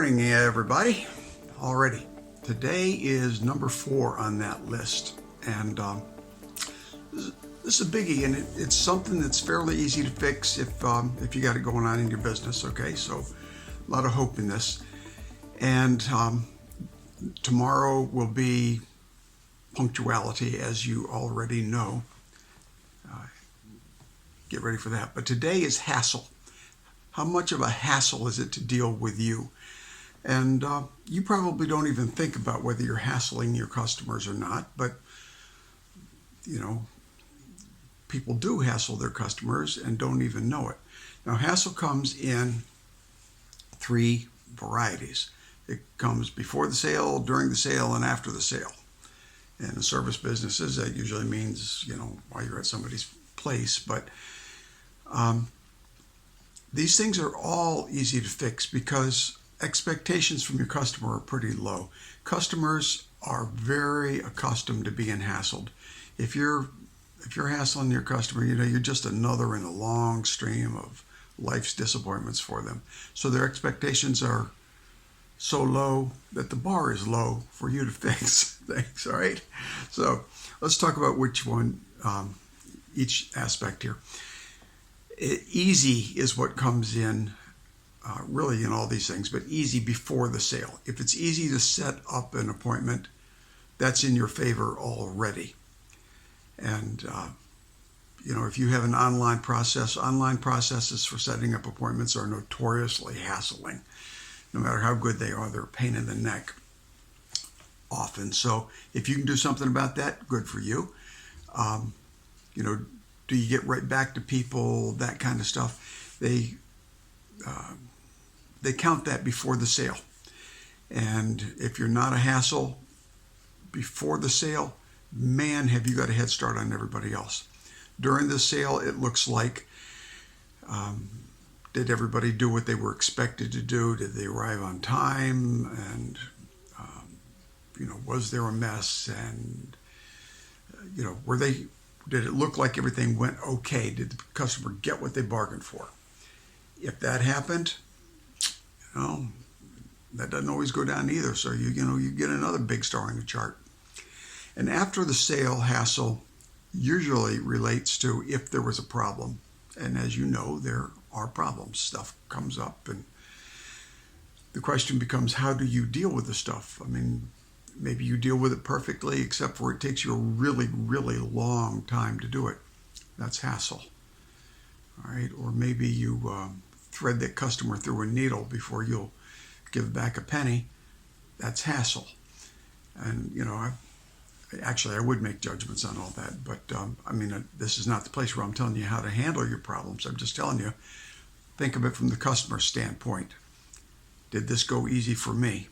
morning, everybody. Already, today is number 4 on that list, and this is a biggie, and it's something that's fairly easy to fix if you got it going on in your business. Okay, so a lot of hope in this, and tomorrow will be punctuality, as you already know. Get ready for that. But today is hassle. How much of a hassle is it to deal with you? And you probably don't even think about whether you're hassling your customers or not, but you know, people do hassle their customers and don't even know it. Now, hassle comes in 3 varieties. It comes before the sale, during the sale, and after the sale. And in service businesses, that usually means, you know, while you're at somebody's place. But these things are all easy to fix because expectations from your customer are pretty low. Customers are very accustomed to being hassled. If you're hassling your customer, you know, you're just another in a long stream of life's disappointments for them. So their expectations are so low that the bar is low for you to fix things, all right? So let's talk about which one, each aspect here. Easy is what comes in really in all these things, but easy before the sale. If it's easy to set up an appointment, that's in your favor already. And you know, if you have an online processes for setting up appointments are notoriously hassling. No matter how good they are, they're a pain in the neck often. So if you can do something about that, good for you. You know, do you get right back to people, that kind of stuff? They count that before the sale. And if you're not a hassle before the sale, man, have you got a head start on everybody else. During the sale, it looks like, did everybody do what they were expected to do? Did they arrive on time? And, you know, was there a mess? And, you know, did it look like everything went okay? Did the customer get what they bargained for? If that happened, you know, that doesn't always go down either. So you get another big star on the chart. And after the sale hassle usually relates to if there was a problem. And as you know, there are problems. Stuff comes up, and the question becomes, how do you deal with the stuff? I mean, maybe you deal with it perfectly, except for it takes you a really, really long time to do it. That's hassle. All right, or maybe you thread that customer through a needle before you'll give back a penny. That's hassle. And you know, I would make judgments on all that, but I mean, this is not the place where I'm telling you how to handle your problems. I'm just telling you, think of it from the customer standpoint. Did this go easy for me?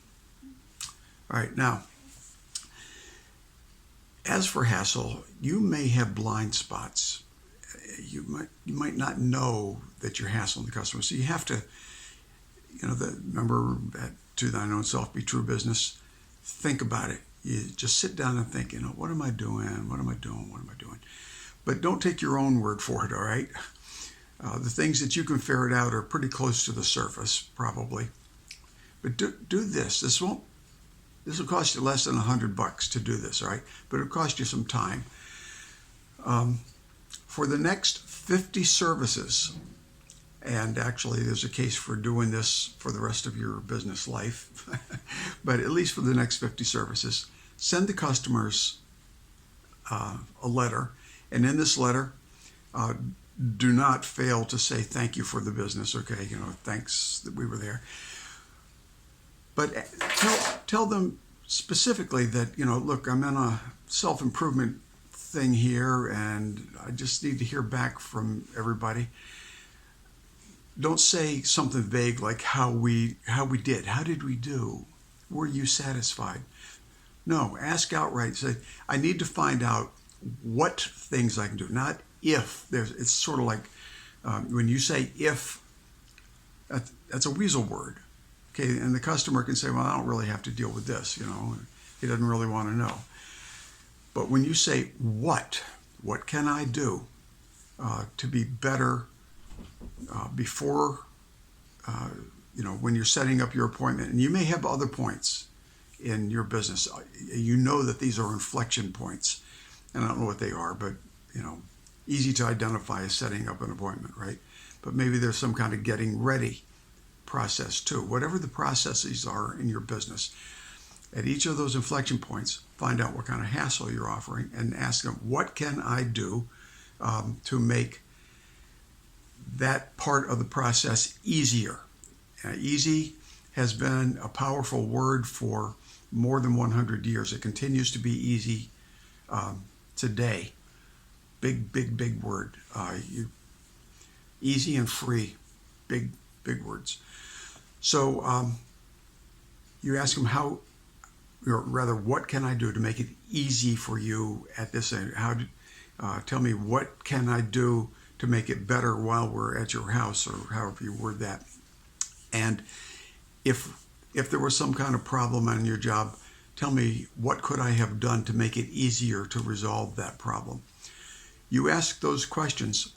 All right, now, as for hassle, you may have blind spots. You might not know that you're hassling the customer. So you have to, you know, remember that to thine own self be true business. Think about it. You just sit down and think, you know, what am I doing? What am I doing? What am I doing? But don't take your own word for it, all right? The things that you can ferret out are pretty close to the surface, probably. But do this. This will cost you less than $100 to do this, all right? But it'll cost you some time. For the next 50 services, and actually there's a case for doing this for the rest of your business life, but at least for the next 50 services, send the customers a letter. And in this letter, do not fail to say thank you for the business, okay? You know, thanks that we were there. But tell them specifically that, you know, look, I'm in a self-improvement thing here, and I just need to hear back from everybody. Don't say something vague like how we did. How did we do? Were you satisfied? No, ask outright. Say, I need to find out what things I can do, not if. It's sort of like when you say if, that's a weasel word. Okay, and the customer can say, well, I don't really have to deal with this, you know. He doesn't really want to know. But when you say what can I do to be better before when you're setting up your appointment, and you may have other points in your business, you know that these are inflection points. And I don't know what they are, but, easy to identify as setting up an appointment, right? But maybe there's some kind of getting ready process too. Whatever the processes are in your business, at each of those inflection points, find out what kind of hassle you're offering and ask them, what can I do to make that part of the process easier? Easy has been a powerful word for more than 100 years. It continues to be easy today. Big word. Easy and free, big words. So you ask them what can I do to make it easy for you at this end? Tell me, what can I do to make it better while we're at your house, or however you word that. And if there was some kind of problem on your job, tell me, what could I have done to make it easier to resolve that problem? You ask those questions,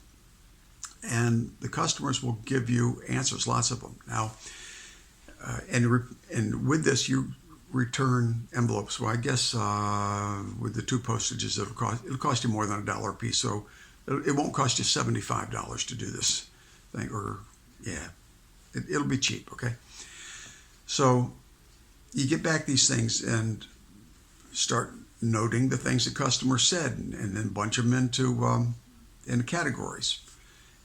and the customers will give you answers, lots of them. Now, and with this, you return envelopes. Well, I guess with the 2 postages, it'll cost you more than $1 a piece. So it won't cost you $75 to do this thing, it'll be cheap. Okay. So you get back these things and start noting the things the customer said, and then bunch them into categories.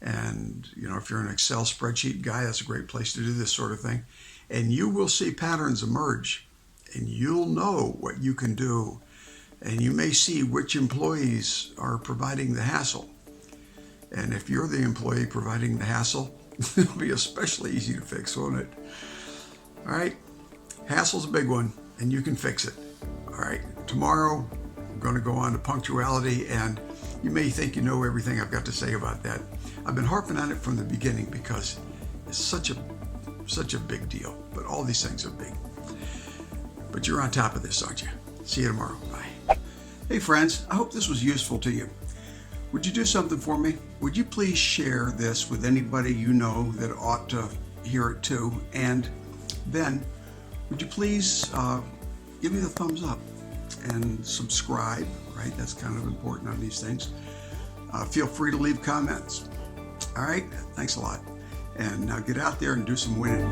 And if you're an Excel spreadsheet guy, that's a great place to do this sort of thing. And you will see patterns emerge, and you'll know what you can do. And you may see which employees are providing the hassle. And if you're the employee providing the hassle, it'll be especially easy to fix, won't it? All right. Hassle's a big one, and you can fix it. All right. Tomorrow, I'm going to go on to punctuality, and you may think you know everything I've got to say about that. I've been harping on it from the beginning because it's such a big deal. But all these things are big. But you're on top of this, aren't you? See you tomorrow. Bye. Hey friends, I hope this was useful to you. Would you do something for me? Would you please share this with anybody you know that ought to hear it too? And then, would you please give me the thumbs up and subscribe, right? That's kind of important on these things. Feel free to leave comments. All right, thanks a lot. And now get out there and do some winning.